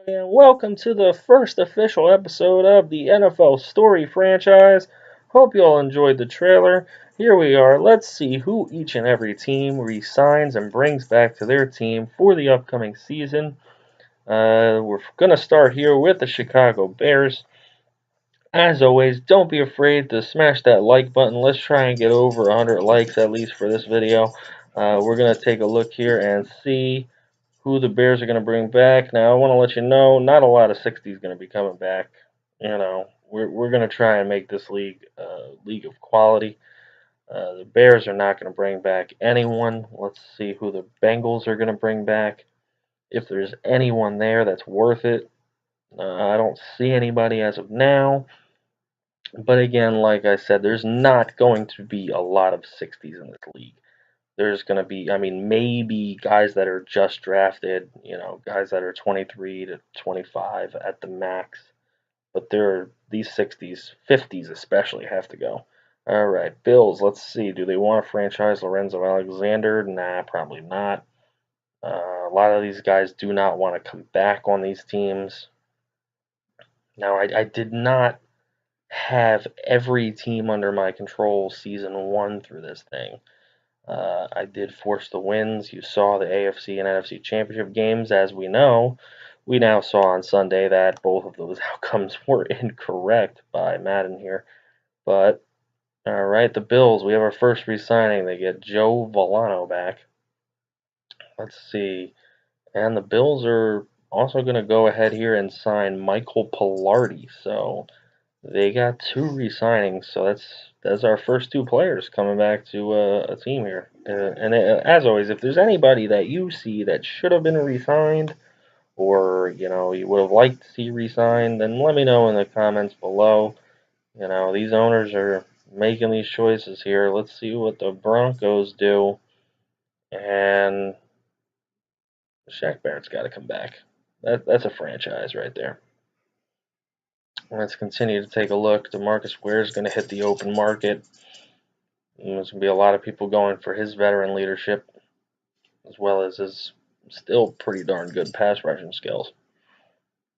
And welcome to the first official episode of the NFL Story franchise. Hope you all enjoyed the trailer. Here we are. Let's see who each and every team re-signs and brings back to their team for the upcoming season. We're going to start here with the Chicago Bears. As always, don't be afraid to smash that like button. Let's try and get over 100 likes at least for this video. We're going to take a look here and see who the Bears are going to bring back. Now, I want to let you know, not a lot of 60s going to be coming back. We're going to try and make this league a league of quality. The Bears are not going to bring back anyone. Let's see who the Bengals are going to bring back. If there's anyone there that's worth it, I don't see anybody as of now. But again, like I said, there's not going to be a lot of 60s in this league. There's going to be, I mean, maybe guys that are just drafted, guys that are 23 to 25 at the max. But these 60s, 50s especially have to go. All right, Bills, let's see. Do they want to franchise Lorenzo Alexander? Nah, probably not. A lot of these guys do not want to come back on these teams. Now, I did not have every team under my control season one through this thing. I did force the wins. You saw the AFC and NFC championship games. As we know, we now saw on Sunday that both of those outcomes were incorrect by Madden here. But, all right, the Bills, we have our first re-signing. They get Joe Volano back. Let's see. And the Bills are also going to go ahead here and sign Michael Pilardi. So they got two re-signings, so that's our first two players coming back to a team here. As always, if there's anybody that you see that should have been re-signed, or you would have liked to see re-signed, then let me know in the comments below. These owners are making these choices here. Let's see what the Broncos do, and Shaq Barrett's got to come back. That's a franchise right there. Let's continue to take a look. DeMarcus Ware is going to hit the open market. There's going to be a lot of people going for his veteran leadership, as well as his still pretty darn good pass rushing skills.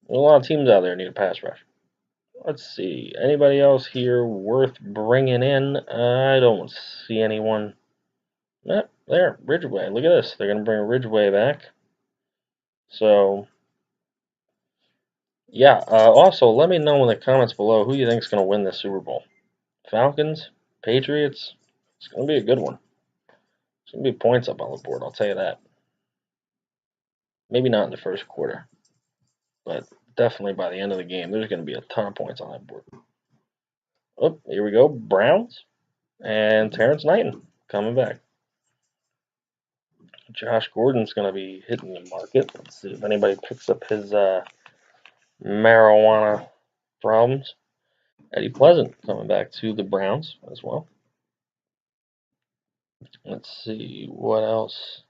There's a lot of teams out there need a pass rush. Let's see. Anybody else here worth bringing in? I don't see anyone. Yep, there, Ridgeway. Look at this. They're going to bring Ridgeway back. So, yeah. Also, let me know in the comments below who you think is going to win this Super Bowl. Falcons? Patriots? It's going to be a good one. There's going to be points up on the board, I'll tell you that. Maybe not in the first quarter, but definitely by the end of the game, there's going to be a ton of points on that board. Oh, here we go. Browns and Terrence Knighton coming back. Josh Gordon's going to be hitting the market. Let's see if anybody picks up his marijuana problems. Eddie Pleasant coming back to the Browns as well. Let's see, what else?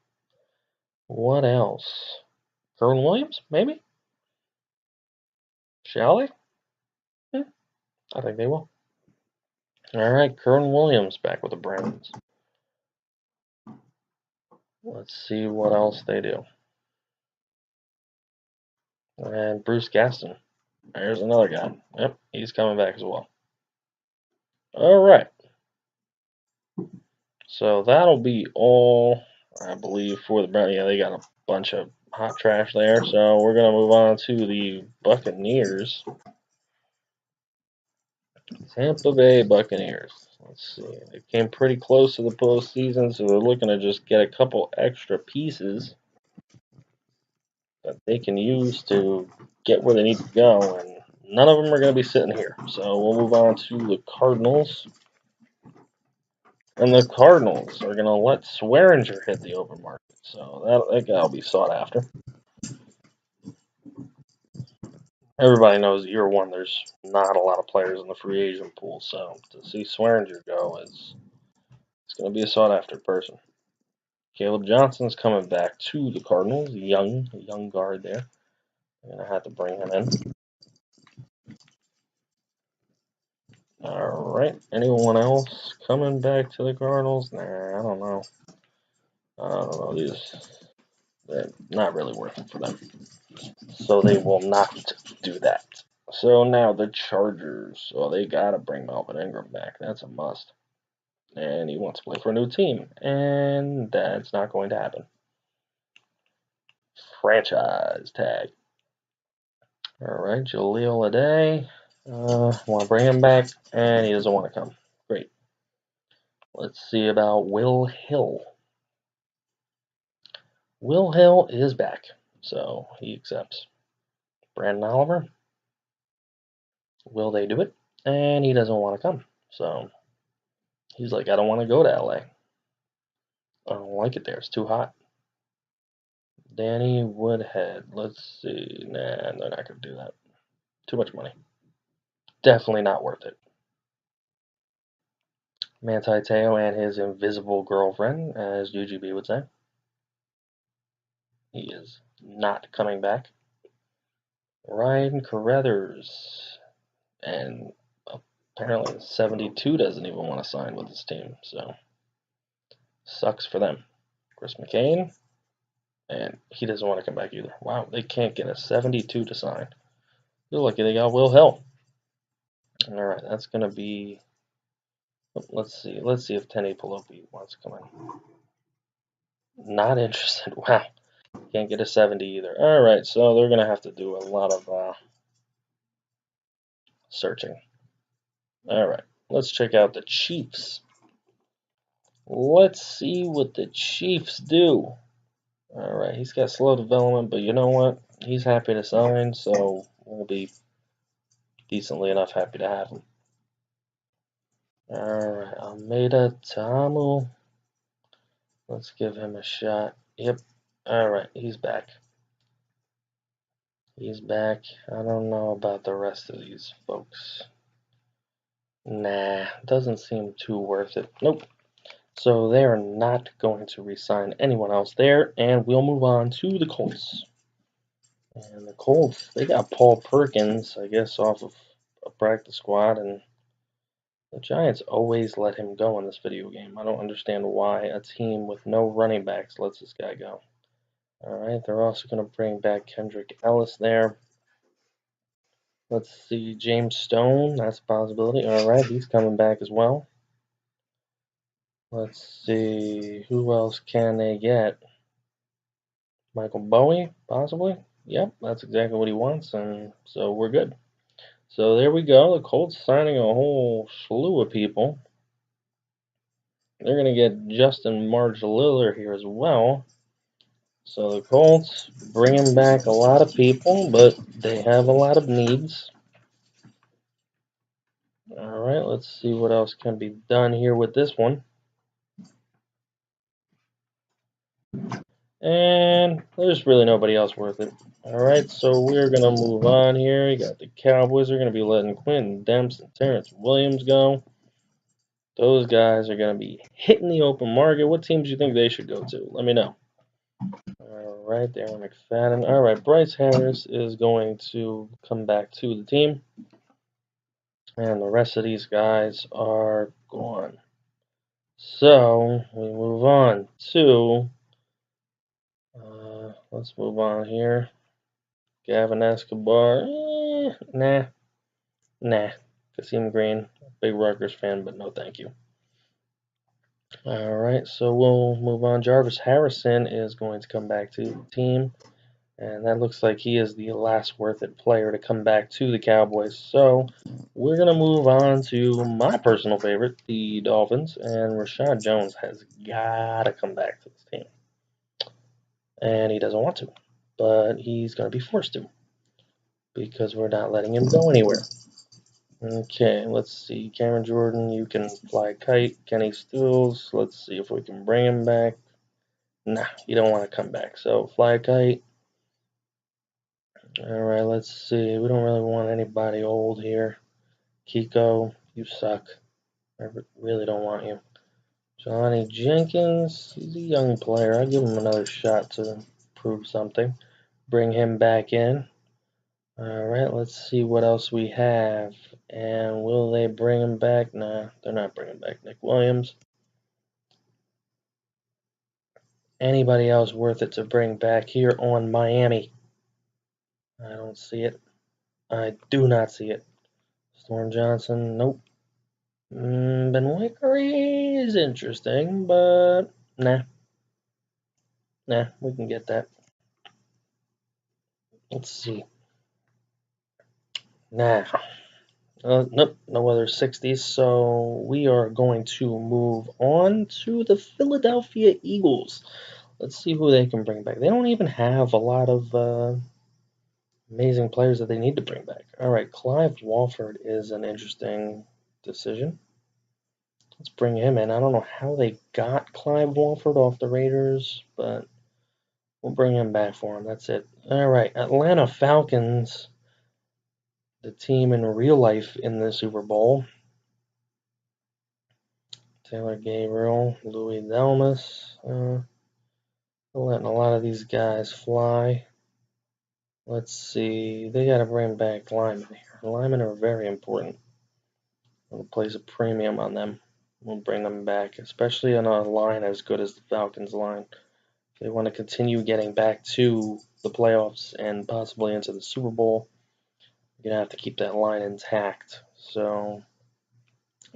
What else? Kerwin Williams, maybe? Shall they? I think they will. All right, Kerwin Williams back with the Browns. Let's see what else they do. And Bruce Gaston. There's another guy. Yep, he's coming back as well. All right. So that'll be all, I believe, for the Browns. Yeah, they got a bunch of hot trash there. So we're going to move on to the Buccaneers. Tampa Bay Buccaneers. Let's see. They came pretty close to the postseason, so they're looking to just get a couple extra pieces that they can use to get where they need to go, and none of them are going to be sitting here. So we'll move on to the Cardinals. And the Cardinals are going to let Swearinger hit the open market. So that guy will be sought after. Everybody knows year one there's not a lot of players in the free agent pool. So to see Swearinger go it's going to be a sought after person. Caleb Johnson's coming back to the Cardinals. Young guard there. I'm going to have to bring him in. All right. Anyone else coming back to the Cardinals? Nah, I don't know. They're not really working for them. so they will not do that. So now the Chargers. So they got to bring Melvin Ingram back. That's a must. And he wants to play for a new team. And that's not going to happen. Franchise tag. Alright, Jaleel Ade. Want to bring him back. And he doesn't want to come. Great. Let's see about Will Hill. Will Hill is back. So he accepts. Brandon Oliver. Will they do it? And he doesn't want to come. So he's like, I don't want to go to LA. I don't like it there. It's too hot. Danny Woodhead. Let's see. Nah, they're not going to do that. Too much money. Definitely not worth it. Manti Te'o and his invisible girlfriend, as UGB would say. He is not coming back. Ryan Carruthers. And apparently 72 doesn't even want to sign with his team. So sucks for them. Chris McCain. And he doesn't want to come back either. Wow, they can't get a 72 to sign. They're lucky they got Will Hill. Alright, that's going to be... Let's see. Let's see if Tenny Pelopi wants to come in. Not interested. Wow. Can't get a 70 either. Alright, so they're going to have to do a lot of searching. Alright, let's check out the Chiefs. Let's see what the Chiefs do. Alright, he's got slow development, but you know what? He's happy to sign, so we'll be decently enough happy to have him. Alright, Almeida Tamu. Let's give him a shot. Yep. Alright, he's back. He's back. I don't know about the rest of these folks. Nah, doesn't seem too worth it. Nope. So they are not going to re-sign anyone else there, and we'll move on to the Colts. And the Colts, they got Paul Perkins, I guess, off of a practice squad, and the Giants always let him go in this video game. I don't understand why a team with no running backs lets this guy go. Alright, they're also going to bring back Kendrick Ellis there. Let's see, James Stone, that's a possibility. Alright, he's coming back as well. Let's see, who else can they get? Michael Bowie, possibly? Yep, that's exactly what he wants, and so we're good. So there we go, the Colts signing a whole slew of people. They're going to get Justin March-Liller here as well. So the Colts bringing back a lot of people, but they have a lot of needs. Alright, let's see what else can be done here with this one. And there's really nobody else worth it. Alright, so we're going to move on here. You got the Cowboys. They're going to be letting Quentin Demps and Terrence Williams go. Those guys are going to be hitting the open market. What teams do you think they should go to? Let me know. Alright, Darren McFadden. Alright, Bryce Harris is going to come back to the team. And the rest of these guys are gone. So, we move on to... let's move on here. Gavin Escobar. Nah. Kasim Green. Big Rutgers fan, but no thank you. Alright, so we'll move on. Jarvis Harrison is going to come back to the team. And that looks like he is the last worth it player to come back to the Cowboys. So we're going to move on to my personal favorite, the Dolphins. And Rashad Jones has got to come back to this team. And he doesn't want to. But he's going to be forced to. Because we're not letting him go anywhere. Okay, let's see. Cameron Jordan, you can fly a kite. Kenny Stills, let's see if we can bring him back. Nah, you don't want to come back. So fly a kite. Alright, let's see. We don't really want anybody old here. Kiko, you suck. I really don't want you. Johnny Jenkins, he's a young player. I'll give him another shot to prove something. Bring him back in. Alright, let's see what else we have. And will they bring him back? Nah, they're not bringing back Nick Williams. Anybody else worth it to bring back here on Miami? I don't see it. I do not see it. Storm Johnson, nope. Ben Wickery is interesting, but nah, we can get that. Let's see. Nah, nope, no other 60s. So we are going to move on to the Philadelphia Eagles. Let's see who they can bring back. They don't even have a lot of amazing players that they need to bring back. All right, Clive Walford is an interesting decision. Let's bring him in. I don't know how they got Clive Walford off the Raiders, but we'll bring him back for him. That's it. All right, Atlanta Falcons, the team in real life in the Super Bowl. Taylor Gabriel, Louis Delmas. Letting a lot of these guys fly. Let's see. They got to bring back linemen here. Linemen are very important. We'll place a premium on them. We'll bring them back, especially on a line as good as the Falcons line. If they want to continue getting back to the playoffs and possibly into the Super Bowl, you're going to have to keep that line intact. So,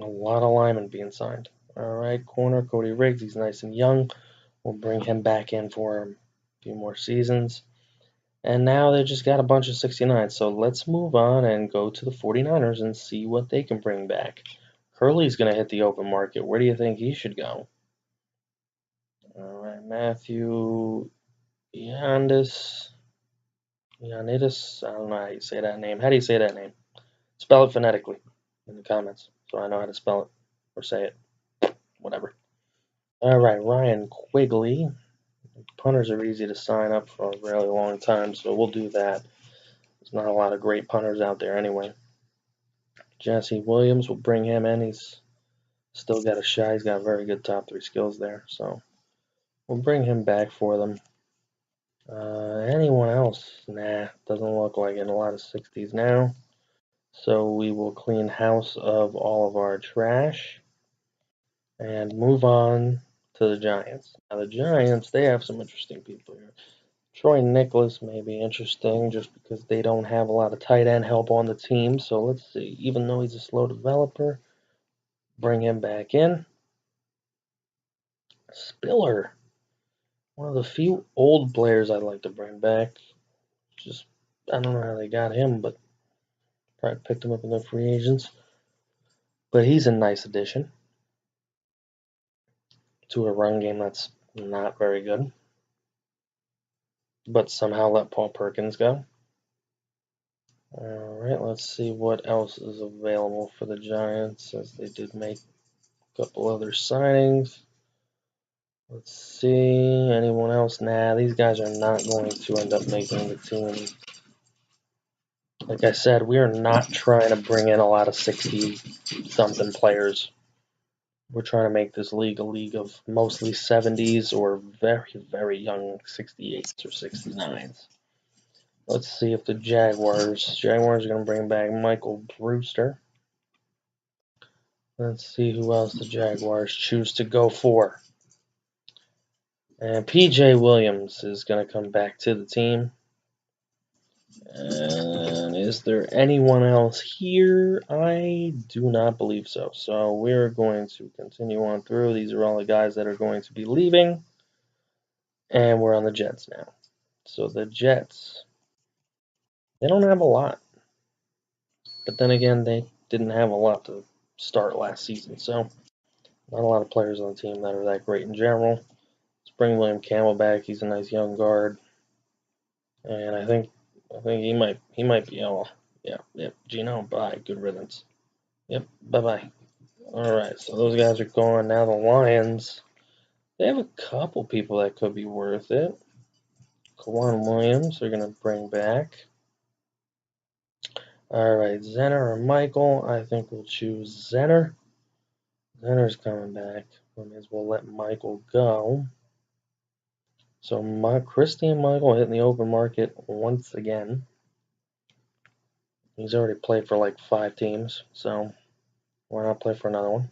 a lot of linemen being signed. All right, corner, Cody Riggs. He's nice and young. We'll bring him back in for a few more seasons. And now they just got a bunch of 69. So let's move on and go to the 49ers and see what they can bring back. Curly's going to hit the open market. Where do you think he should go? All right, Matthew Ioannidis. Ioannidis. I don't know how you say that name. How do you say that name? Spell it phonetically in the comments so I know how to spell it or say it. Whatever. All right, Ryan Quigley. Punters are easy to sign up for a really long time, so we'll do that. There's not a lot of great punters out there anyway. Jesse Williams, will bring him in. He's still got a shot. He's got very good top 3 skills there, so we'll bring him back for them. Anyone else? Nah, doesn't look like it. A lot of 60s now. So we will clean house of all of our trash and move on to the Giants. Now the Giants, they have some interesting people here. Troy Nicholas may be interesting just because they don't have a lot of tight end help on the team. So let's see. Even though he's a slow developer, bring him back in. Spiller, one of the few old players I'd like to bring back. Just I don't know how they got him, but probably picked him up in the free agents. But he's a nice addition to a run game that's not very good. But somehow let Paul Perkins go. All right, let's see what else is available for the Giants, as they did make a couple other signings. Let's see, anyone else? Nah, these guys are not going to end up making the team. Like I said, we are not trying to bring in a lot of 60-something players. We're trying to make this league a league of mostly 70s or very, very young 68s or 69s. Let's see if the Jaguars are going to bring back Michael Brewster. Let's see who else the Jaguars choose to go for. And P.J. Williams is going to come back to the team. And is there anyone else here? I do not believe so. So we're going to continue on through. These are all the guys that are going to be leaving. And we're on the Jets now. So the Jets, they don't have a lot. But then again, they didn't have a lot to start last season. So not a lot of players on the team that are that great in general. Let's bring William Campbell back. He's a nice young guard. And I think he might be all. Yeah. Gino, bye. Good riddance. Yep, bye-bye. All right, so those guys are gone. Now the Lions, they have a couple people that could be worth it. Kwan Williams, they're going to bring back. All right, Zenner or Michael. I think we'll choose Zenner. Zenner's coming back. We may as well let Michael go. So Christian Michael hitting the open market once again. He's already played for like 5 teams, so why not play for another one?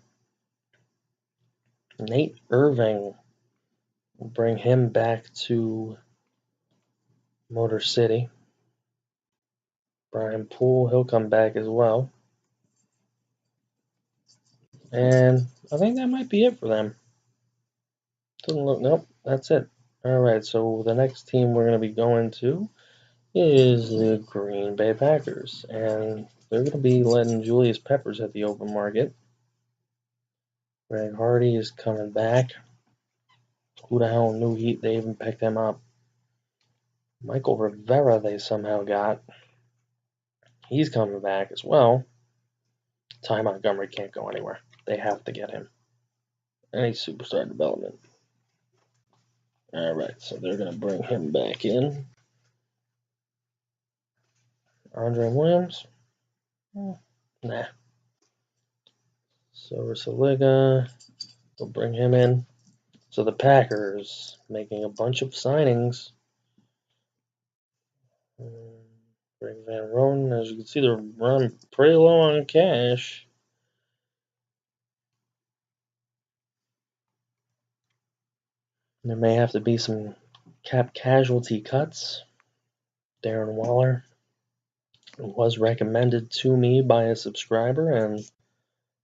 Nate Irving. We'll bring him back to Motor City. Brian Poole, he'll come back as well. And I think that might be it for them. Doesn't look, nope, that's it. All right, so the next team we're going to be going to is the Green Bay Packers. And they're going to be letting Julius Peppers at the open market. Greg Hardy is coming back. Who the hell knew they even picked him up? Michael Rivera they somehow got. He's coming back as well. Ty Montgomery can't go anywhere. They have to get him. Any superstar development. All right, so they're going to bring him back in. Andre Williams? Nah. Silver Saliga. They'll bring him in. So the Packers making a bunch of signings. Greg Van Roten, as you can see, they're running pretty low on cash. There may have to be some cap casualty cuts. Darren Waller was recommended to me by a subscriber and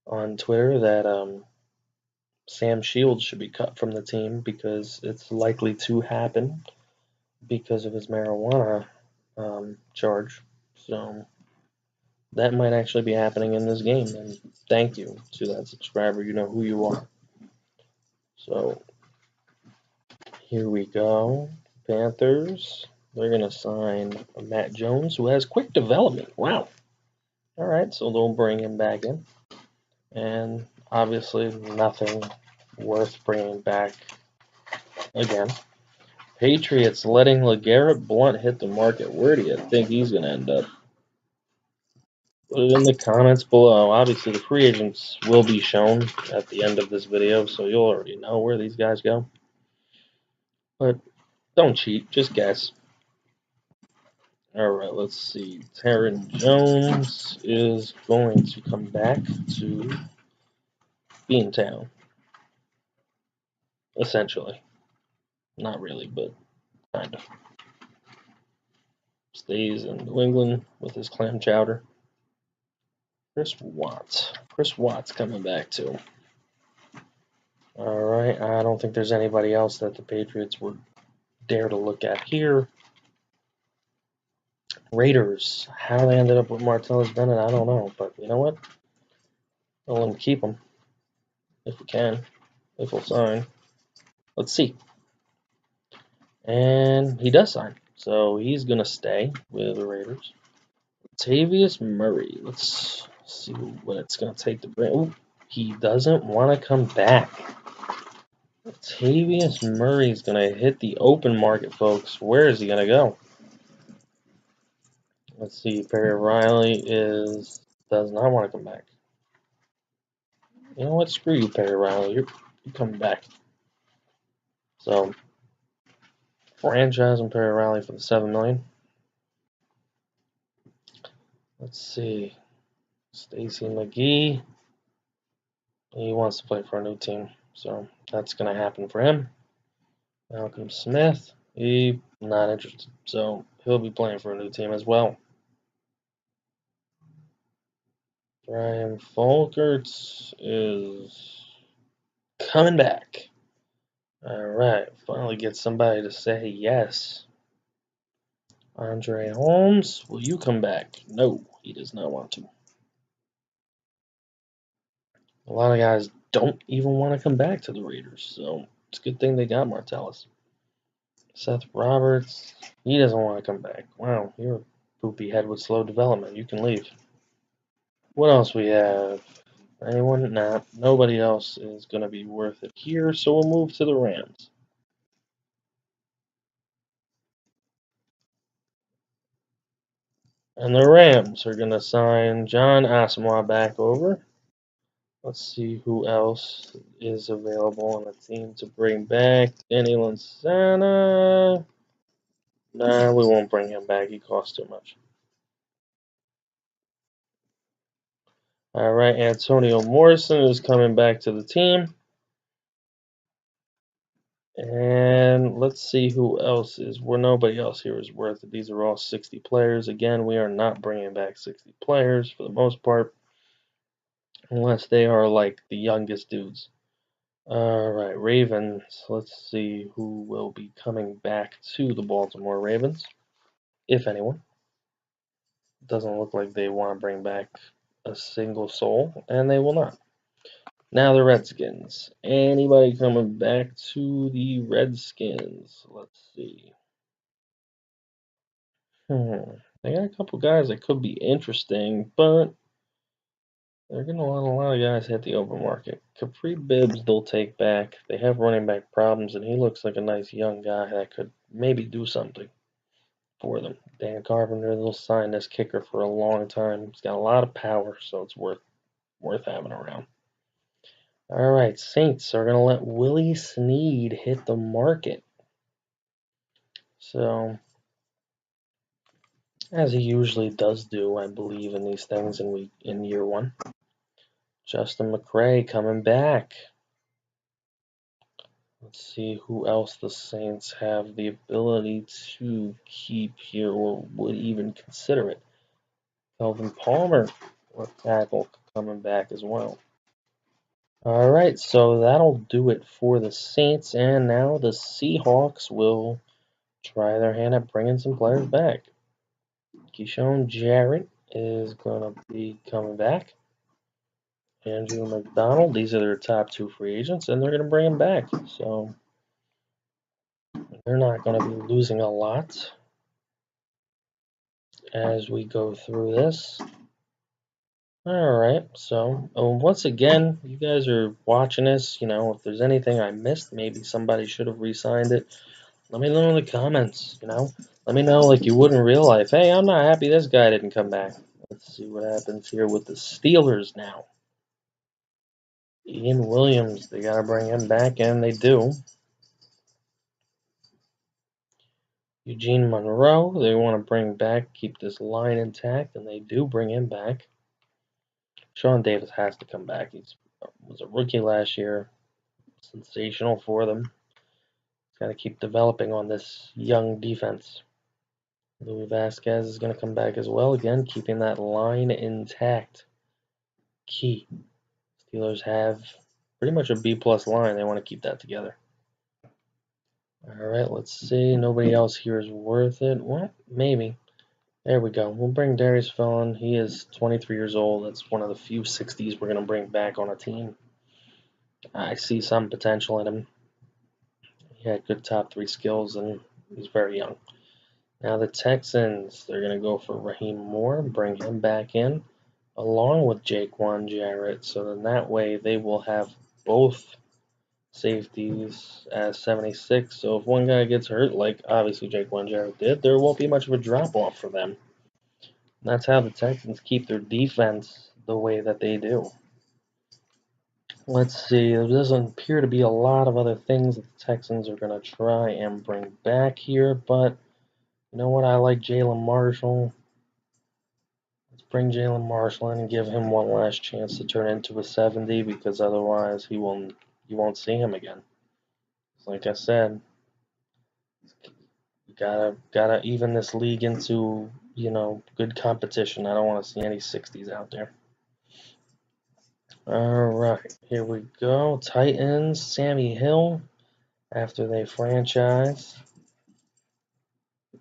on Twitter that Sam Shields should be cut from the team because it's likely to happen because of his marijuana charge. So that might actually be happening in this game. And thank you to that subscriber. You know who you are. So here we go. Panthers. They're going to sign Matt Jones, who has quick development. Wow. All right, so they'll bring him back in. And obviously nothing worth bringing back again. Patriots letting LeGarrette Blount hit the market. Where do you think he's going to end up? Put it in the comments below. Obviously, the free agents will be shown at the end of this video, so you'll already know where these guys go. But don't cheat, just guess. All right, let's see. Taron Jones is going to come back to Beantown, essentially. Not really, but kind of. Stays in New England with his clam chowder. Chris Watts. Chris Watts coming back too. All right, I don't think there's anybody else that the Patriots would dare to look at here. Raiders. How they ended up with Martellus Bennett, I don't know. But you know what? I'll let them keep him if we can, if we'll sign. Let's see. And he does sign. So he's going to stay with the Raiders. Latavius Murray. Let's see what it's going to take to bring. Ooh, he doesn't want to come back. Latavius Murray is going to hit the open market, folks. Where is he going to go? Let's see. Perry Riley does not want to come back. You know what? Screw you, Perry Riley. You're coming back. So, franchise and Perry Riley for the $7 million. Let's see. Stacy McGee. He wants to play for a new team, so that's going to happen for him. Malcolm Smith. He's not interested, so he'll be playing for a new team as well. Brian Folkerts is coming back. All right, finally get somebody to say yes. Andre Holmes, will you come back? No, he does not want to. A lot of guys don't even want to come back to the Raiders, so it's a good thing they got Martellus. Seth Roberts, he doesn't want to come back. Wow, you're a poopy head with slow development. You can leave. What else we have? Anyone? Nah, nobody else is going to be worth it here, so we'll move to the Rams. And the Rams are going to sign John Asamoah back over. Let's see who else is available on the team to bring back. Danny Lansana. Nah, we won't bring him back. He costs too much. All right, Antonio Morrison is coming back to the team. And let's see who else is. Well, nobody else here is worth it. These are all 60 players. Again, we are not bringing back 60 players for the most part, unless they are like the youngest dudes. All right, Ravens. Let's see who will be coming back to the Baltimore Ravens, if anyone. Doesn't look like they want to bring back a single soul, and they will not. Now the Redskins. Anybody coming back to the Redskins? Let's see. They got a couple guys that could be interesting, but they're going to let a lot of guys hit the open market. Capri Bibbs they'll take back. They have running back problems, and he looks like a nice young guy that could maybe do something for them. Dan Carpenter, they'll sign this kicker for a long time. He's got a lot of power, so it's worth having around. All right, Saints are going to let Willie Snead hit the market. So, as he usually does do, I believe in these things in year one. Justin McCray coming back. Let's see who else the Saints have the ability to keep here or would even consider it. Kelvin Palmer, left tackle, coming back as well. All right, so that'll do it for the Saints, and now the Seahawks will try their hand at bringing some players back. Keyshawn Jarrett is going to be coming back. Andrew McDonald, these are their top two free agents, and they're going to bring him back. So they're not going to be losing a lot as we go through this. All right, so once again, you guys are watching this. If there's anything I missed, maybe somebody should have re-signed it. Let me know in the comments. Let me know like you would in real life. Hey, I'm not happy this guy didn't come back. Let's see what happens here with the Steelers now. Ian Williams, they got to bring him back, and they do. Eugene Monroe, they want to bring back, keep this line intact, and they do bring him back. Sean Davis has to come back. He was a rookie last year. Sensational for them. Got to keep developing on this young defense. Louis Vasquez is going to come back as well. Again, keeping that line intact. Key. Steelers have pretty much a B-plus line. They want to keep that together. All right, let's see. Nobody else here is worth it. Well, maybe. There we go. We'll bring Darius Philon. He is 23 years old. That's one of the few 60s we're going to bring back on a team. I see some potential in him. He had good top three skills, and he's very young. Now the Texans, they're going to go for Raheem Moore, bring him back in, along with Jaquan Jarrett. So then that way they will have both safeties as 76. So if one guy gets hurt, like obviously Jaquan Jarrett did, there won't be much of a drop-off for them. And that's how the Texans keep their defense the way that they do. Let's see. There doesn't appear to be a lot of other things that the Texans are going to try and bring back here, but you know what? I like Jalen Marshall. Let's bring Jalen Marshall in and give him one last chance to turn into a 70, because otherwise you won't see him again. Like I said, you gotta even this league into good competition. I don't want to see any 60s out there. All right, here we go. Titans, Sammy Hill, after they franchise.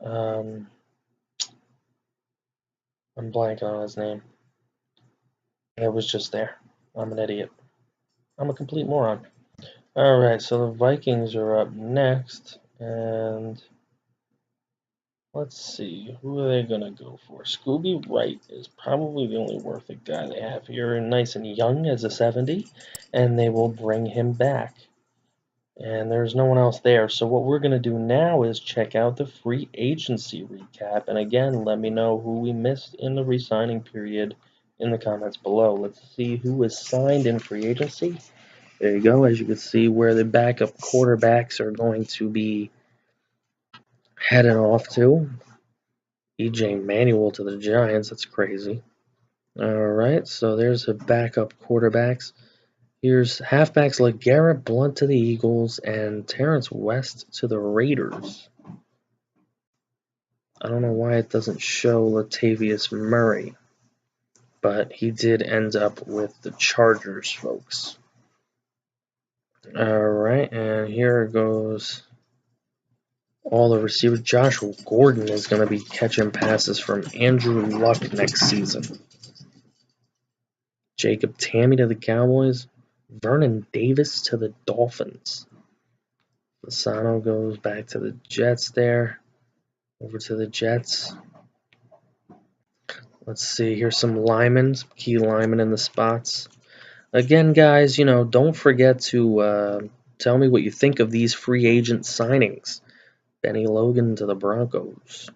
I'm blanking on his name. It was just there. I'm an idiot. I'm a complete moron. All right, so the Vikings are up next, and let's see, who are they gonna go for? Scooby Wright is probably the only worth it guy they have here, nice and young as a 70, and they will bring him back. And there's no one else there. So what we're going to do now is check out the free agency recap. And again, let me know who we missed in the re-signing period in the comments below. Let's see who was signed in free agency. There you go. As you can see, where the backup quarterbacks are going to be headed off to. E.J. Manuel to the Giants. That's crazy. All right, so there's the backup quarterbacks. Here's halfbacks LeGarrette Blount to the Eagles and Terrence West to the Raiders. I don't know why it doesn't show Latavius Murray, but he did end up with the Chargers, folks. All right, and here goes all the receivers. Josh Gordon is going to be catching passes from Andrew Luck next season. Jacob Tamme to the Cowboys. Vernon Davis to the Dolphins. Fasano goes back to the Jets there. Over to the Jets. Let's see. Here's some linemen, some key linemen in the spots. Again, guys, don't forget to tell me what you think of these free agent signings. Benny Logan to the Broncos.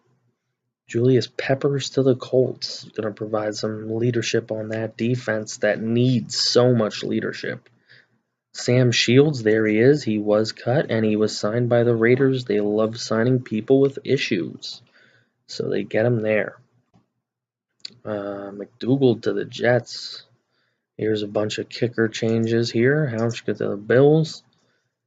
Julius Peppers to the Colts. Going to provide some leadership on that defense that needs so much leadership. Sam Shields, there he is. He was cut, and he was signed by the Raiders. They love signing people with issues, so they get him there. McDougal to the Jets. Here's a bunch of kicker changes here. Hauschka to the Bills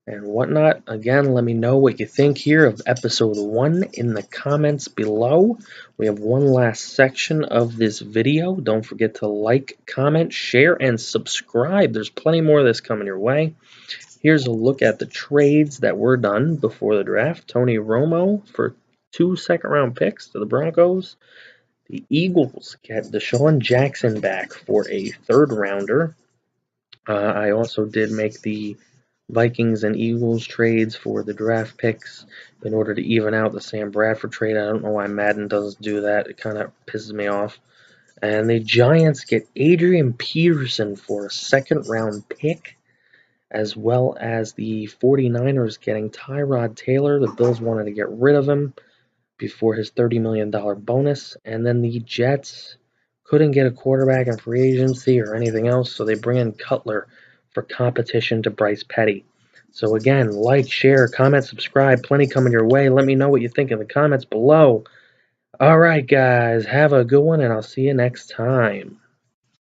and whatnot. Again, let me know what you think here of episode 1 in the comments below. We have one last section of this video. Don't forget to like, comment, share, and subscribe. There's plenty more of this coming your way. Here's a look at the trades that were done before the draft. Tony Romo for 2 second-round picks to the Broncos. The Eagles get Deshaun Jackson back for a 3rd-rounder. I also did make the Vikings and Eagles trades for the draft picks in order to even out the Sam Bradford trade. I don't know why Madden doesn't do that. It kind of pisses me off. And the Giants get Adrian Peterson for a 2nd-round pick, as well as the 49ers getting Tyrod Taylor. The Bills wanted to get rid of him before his $30 million bonus. And then the Jets couldn't get a quarterback in free agency or anything else, so they bring in Cutler for competition to Bryce Petty. So again, like, share, comment, subscribe. Plenty coming your way. Let me know what you think in the comments below. All right, guys, have a good one, and I'll see you next time.